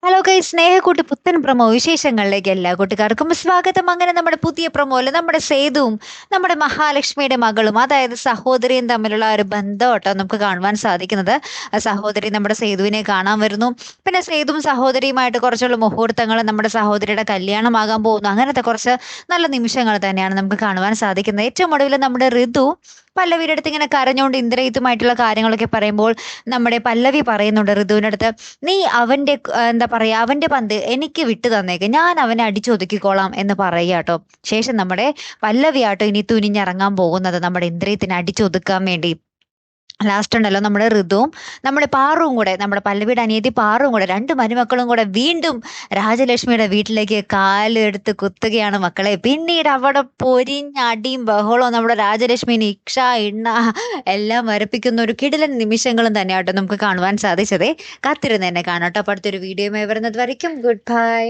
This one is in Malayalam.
ഹലോ ഗൈസ്, സ്നേഹക്കൂട്ട് പുത്തൻ പ്രൊമോ വിശേഷങ്ങളിലേക്ക് എല്ലാ കൂട്ടുകാർക്കും സ്വാഗതം. അങ്ങനെ നമ്മുടെ പുതിയ പ്രൊമോയില് നമ്മുടെ സേതുവും നമ്മുടെ മഹാലക്ഷ്മിയുടെ മകളും, അതായത് സഹോദരിയും തമ്മിലുള്ള ആ ഒരു ബന്ധം കേട്ടോ നമുക്ക് കാണുവാൻ സാധിക്കുന്നത്. ആ സഹോദരി നമ്മുടെ സേതുവിനെ കാണാൻ വരുന്നു. പിന്നെ സേതുവും സഹോദരിയുമായിട്ട് കുറച്ചുള്ള മുഹൂർത്തങ്ങൾ, നമ്മുടെ സഹോദരിയുടെ കല്യാണമാകാൻ പോകുന്നു. അങ്ങനത്തെ കുറച്ച് നല്ല നിമിഷങ്ങൾ തന്നെയാണ് നമുക്ക് കാണുവാൻ സാധിക്കുന്നത്. ഏറ്റവും ഒടുവിൽ നമ്മുടെ ഋതു പല്ലവിയുടെ അടുത്ത് ഇങ്ങനെ കരഞ്ഞുകൊണ്ട് ഇന്ദ്രയിത്തുമായിട്ടുള്ള കാര്യങ്ങളൊക്കെ പറയുമ്പോൾ നമ്മുടെ പല്ലവി പറയുന്നുണ്ട് ഋതുവിന്റെ അടുത്ത്, നീ അവന്റെ എന്താ പറയാ, അവന്റെ പന്ത് എനിക്ക് വിട്ടു തന്നേക്ക്, ഞാൻ അവനെ അടിച്ചൊതുക്കിക്കോളാം എന്ന് പറയുക കേട്ടോ. ശേഷം നമ്മുടെ പല്ലവിയാട്ടോ ഇനി തുനിഞ്ഞിറങ്ങാൻ പോകുന്നത് നമ്മുടെ ഇന്ദ്രിയത്തിനെ അടിച്ചൊതുക്കാൻ വേണ്ടി. ലാസ്റ്റ് ഉണ്ടല്ലോ നമ്മുടെ ഋതുവും നമ്മുടെ പാറുവും കൂടെ, നമ്മുടെ പല്ലവിയുടെ അനിയത്തി പാറുവും കൂടെ, രണ്ട് മരുമക്കളും കൂടെ വീണ്ടും രാജലക്ഷ്മിയുടെ വീട്ടിലേക്ക് കാലെടുത്ത് കുത്തുകയാണ് മക്കളെ. പിന്നീട് അവിടെ പൊരിഞ്ഞടിയും ബഹളവും നമ്മുടെ രാജലക്ഷ്മിന് ഇക്ഷ ഇണ്ണ എല്ലാം വരപ്പിക്കുന്ന ഒരു കിടിലൻ നിമിഷങ്ങളും തന്നെയാട്ടോ നമുക്ക് കാണുവാൻ സാധിച്ചതേ. കാത്തിരുന്ന് തന്നെ കാണാട്ടോ. അപ്പൊ അടുത്തൊരു വീഡിയോയുമായി വരുന്നത് വരയ്ക്കും ഗുഡ് ബൈ.